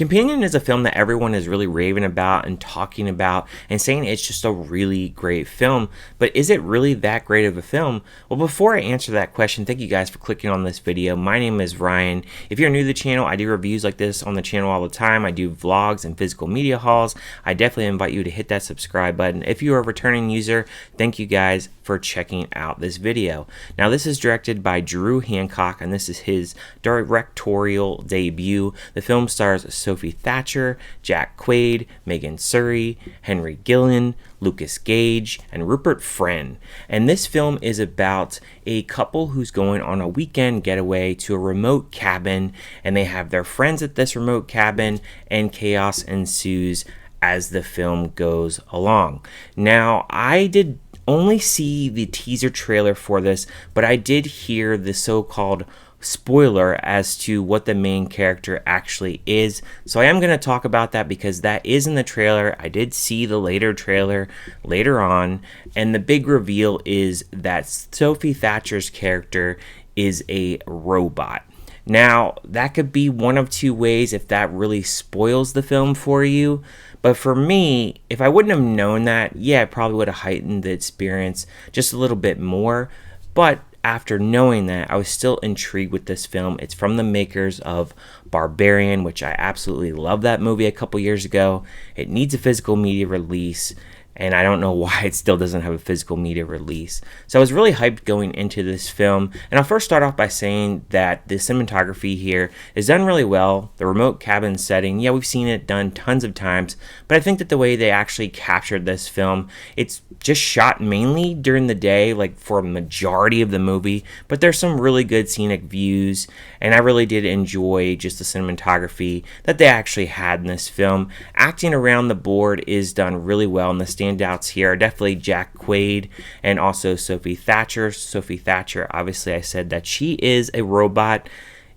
Companion is a film that everyone is really raving about and talking about and saying it's just a really great film. But is it really that great of a film? Well, before I answer that question, thank you guys for clicking on this video. My name is Ryan. If you're new to the channel, I do reviews like this on the channel all the time. I do vlogs and physical media hauls. I definitely invite you to hit that subscribe button. If you are a returning user, thank you guys for checking out this video. Now, this is directed by Hancock, and this is his directorial debut. The film stars Sophie Thatcher, Quaid, Suri, Harvey Guillén, Lukas Gage, and Rupert Friend. And this film is about a couple who's going on a weekend getaway to a remote cabin, and they have their friends at this remote cabin, and chaos ensues as the film goes along. Now, I did only see the teaser trailer for this, but I did hear the so-called spoiler as to what the main character actually is. So I am going to talk about that because that is in the trailer. I did see the later trailer later on, and the big reveal is that Sophie Thatcher's character is a robot. Now, that could be one of two ways if that really spoils the film for you. But for me, if I wouldn't have known that, yeah, it probably would have heightened the experience just a little bit more. But after knowing that, I was still intrigued with this film. It's from the makers of Barbarian, which I absolutely love that movie a couple years ago. It needs a physical media release, and I don't know why it still doesn't have a physical media release. So I was really hyped going into this film. And I'll first start off by saying that the cinematography here is done really well. The remote cabin setting, yeah, we've seen it done tons of times, but I think that the way they actually captured this film, it's just shot mainly during the day, like for a majority of the movie, but there's some really good scenic views, and I really did enjoy just the cinematography that they actually had in this film. Acting around the board is done really well, and the standouts here are definitely Quaid and also Sophie Thatcher. Sophie Thatcher, obviously I said that she is a robot,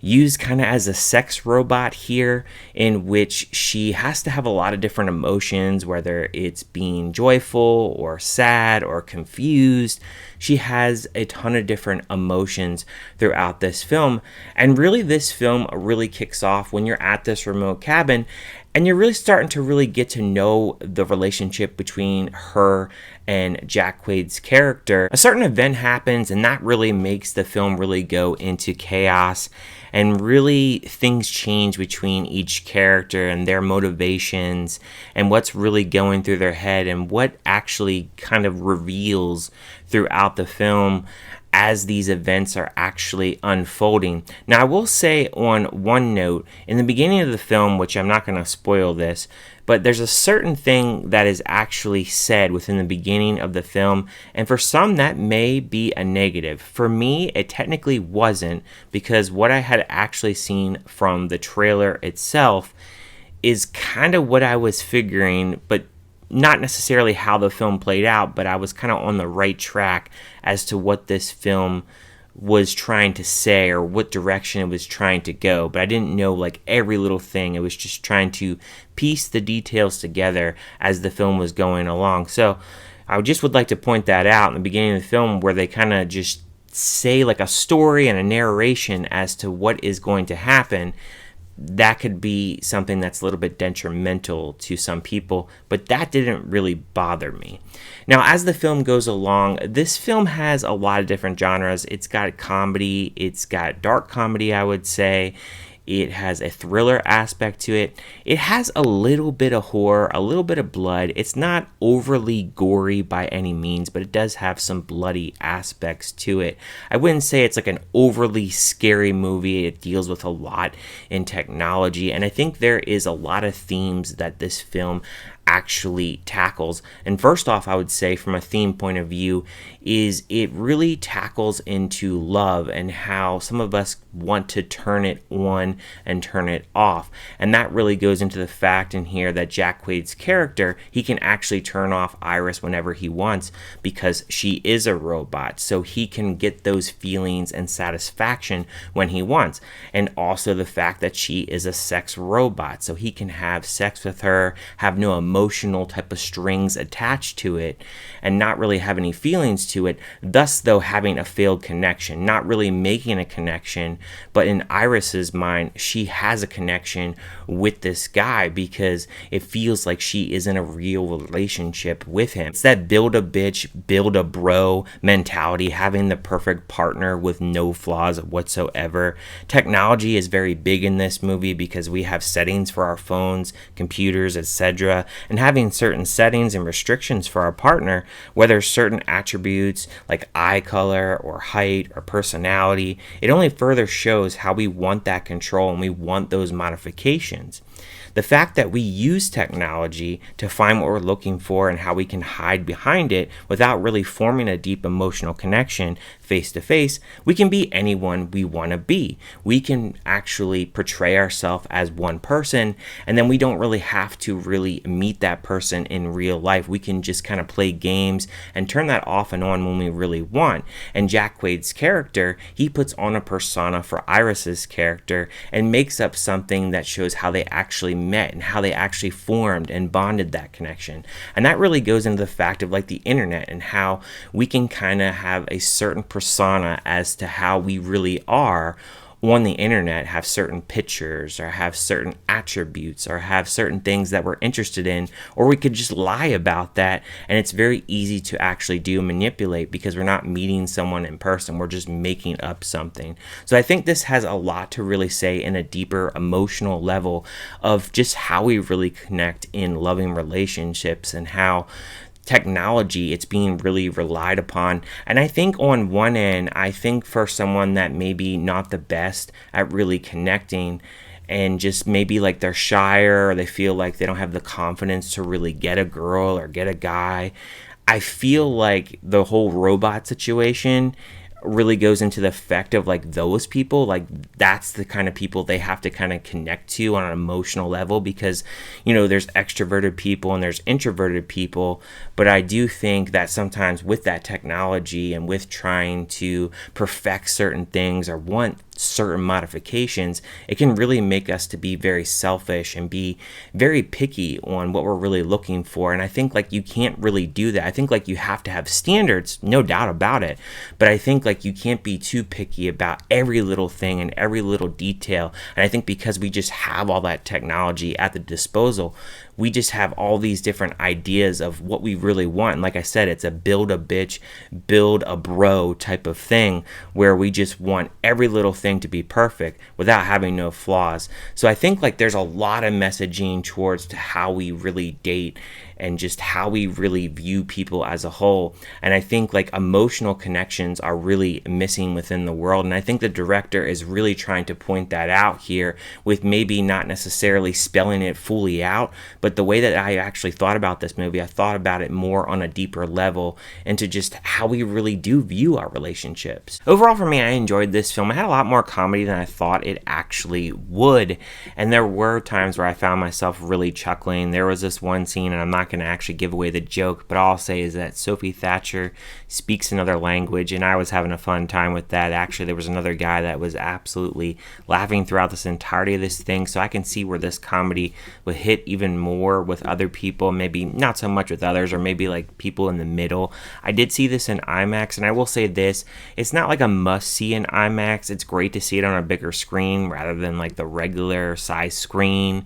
used kind of as a sex robot here, in which she has to have a lot of different emotions, whether it's being joyful or sad or confused. She has a ton of different emotions throughout this film, and really this film really kicks off when you're at this remote cabin and you're really starting to really get to know the relationship between her and Quaid's character. A certain event happens, and that really makes the film really go into chaos, and really things change between each character and their motivations and what's really going through their head and what actually kind of reveals throughout the film as these events are actually unfolding. Now, I will say on one note, in the beginning of the film, which I'm not going to spoil this, but there's a certain thing that is actually said within the beginning of the film, and for some that may be a negative. For me, it technically wasn't, because what I had actually seen from the trailer itself is kind of what I was figuring, but not necessarily how the film played out, but I was kind of on the right track as to what this film was trying to say or what direction it was trying to go. But I didn't know like every little thing. It was just trying to piece the details together as the film was going along. So I just would like to point that out in the beginning of the film, where they kind of just say like a story and a narration as to what is going to happen. That could be something that's a little bit detrimental to some people, but that didn't really bother me. Now, as the film goes along, this film has a lot of different genres. It's got comedy, it's got dark comedy, I would say. It has a thriller aspect to it. It has a little bit of horror, a little bit of blood. It's not overly gory by any means, but it does have some bloody aspects to it. I wouldn't say it's like an overly scary movie. It deals with a lot in technology, and I think there is a lot of themes that this film actually tackles. And first off, I would say from a theme point of view is it really tackles into love and how some of us want to turn it on and turn it off. And that really goes into the fact in here that Quaid's character, he can actually turn off Iris whenever he wants because she is a robot. So he can get those feelings and satisfaction when he wants. And also the fact that she is a sex robot. So he can have sex with her, have no emotion emotional type of strings attached to it and not really have any feelings to it, thus though having a failed connection, not really making a connection. But in Iris's mind, she has a connection with this guy because it feels like she is in a real relationship with him. It's that build a bitch, build a bro mentality, having the perfect partner with no flaws whatsoever. Technology is very big in this movie because we have settings for our phones, computers, etc. And having certain settings and restrictions for our partner, whether certain attributes like eye color or height or personality, it only further shows how we want that control and we want those modifications. The fact that we use technology to find what we're looking for and how we can hide behind it without really forming a deep emotional connection face to face, we can be anyone we want to be. We can actually portray ourselves as one person, and then we don't really have to really meet that person in real life. We can just kind of play games and turn that off and on when we really want. And Jack Quaid's character, he puts on a persona for Iris's character and makes up something that shows how they actually met and how they actually formed and bonded that connection. And that really goes into the fact of like the internet and how we can kind of have a certain persona as to how we really are on the internet, have certain pictures or have certain attributes or have certain things that we're interested in, or we could just lie about that, and it's very easy to actually manipulate because we're not meeting someone in person, we're just making up something. So I think this has a lot to really say in a deeper emotional level of just how we really connect in loving relationships and how technology, it's being really relied upon. And I think on one end, I think for someone that maybe not the best at really connecting and just maybe like they're shyer or they feel like they don't have the confidence to really get a girl or get a guy, I feel like the whole robot situation really goes into the effect of like those people, like that's the kind of people they have to kind of connect to on an emotional level because, you know, there's extroverted people and there's introverted people. But I do think that sometimes with that technology and with trying to perfect certain things or want certain modifications, it can really make us to be very selfish and be very picky on what we're really looking for. And I think like you can't really do that. I think like you have to have standards, no doubt about it, but I think like you can't be too picky about every little thing and every little detail. And I think because we just have all that technology at the disposal, we just have all these different ideas of what we really want. And like I said, it's a build a bitch, build a bro type of thing where we just want every little thing to be perfect without having no flaws. So I think like there's a lot of messaging towards to how we really date and just how we really view people as a whole. And I think like emotional connections are really missing within the world. And I think the director is really trying to point that out here with maybe not necessarily spelling it fully out, but the way that I actually thought about this movie, I thought about it more on a deeper level into just how we really do view our relationships. Overall for me, I enjoyed this film. It had a lot more comedy than I thought it actually would. And there were times where I found myself really chuckling. There was this one scene, and I'm not going to actually give away the joke, but all I'll say is that Sophie Thatcher speaks another language, and I was having a fun time with that. Actually, there was another guy that was absolutely laughing throughout this entirety of this thing, so I can see where this comedy would hit even more with other people, maybe not so much with others, or maybe like people in the middle. I did see this in IMAX, and I will say this, it's not like a must-see in IMAX. It's great to see it on a bigger screen rather than like the regular size screen.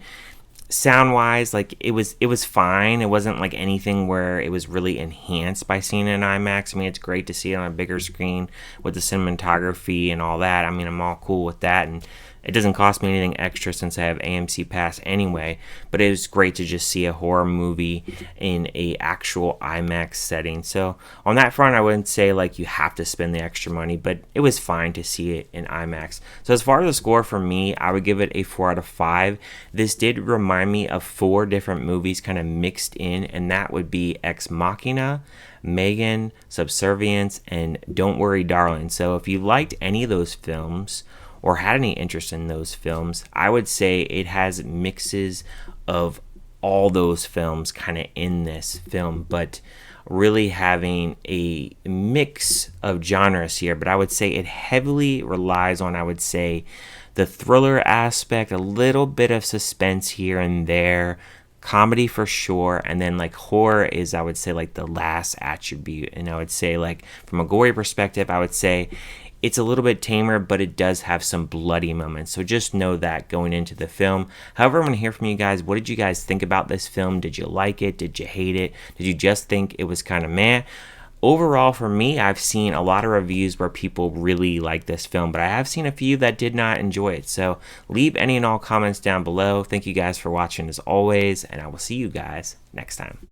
Sound wise, like it was fine. It wasn't like anything where it was really enhanced by seeing it in IMAX. I mean, it's great to see it on a bigger screen with the cinematography and all that. I mean, I'm all cool with that, and it doesn't cost me anything extra since I have AMC Pass anyway, but it was great to just see a horror movie in a actual IMAX setting. So on that front, I wouldn't say like you have to spend the extra money, but it was fine to see it in IMAX. So as far as the score for me, I would give it a 4 out of 5. This did remind me of 4 different movies kind of mixed in, and that would be Ex Machina, Megan, Subservience, and Don't Worry Darling. So if you liked any of those films or had any interest in those films, I would say it has mixes of all those films kind of in this film, but really having a mix of genres here. But I would say it heavily relies on, I would say, the thriller aspect, a little bit of suspense here and there, comedy for sure, and then like horror is, I would say, like the last attribute. And I would say, like, from a gory perspective, I would say it's a little bit tamer, but it does have some bloody moments. So just know that going into the film. However, I'm going to hear from you guys. What did you guys think about this film? Did you like it? Did you hate it? Did you just think it was kind of meh? Overall, for me, I've seen a lot of reviews where people really like this film, but I have seen a few that did not enjoy it. So leave any and all comments down below. Thank you guys for watching as always, and I will see you guys next time.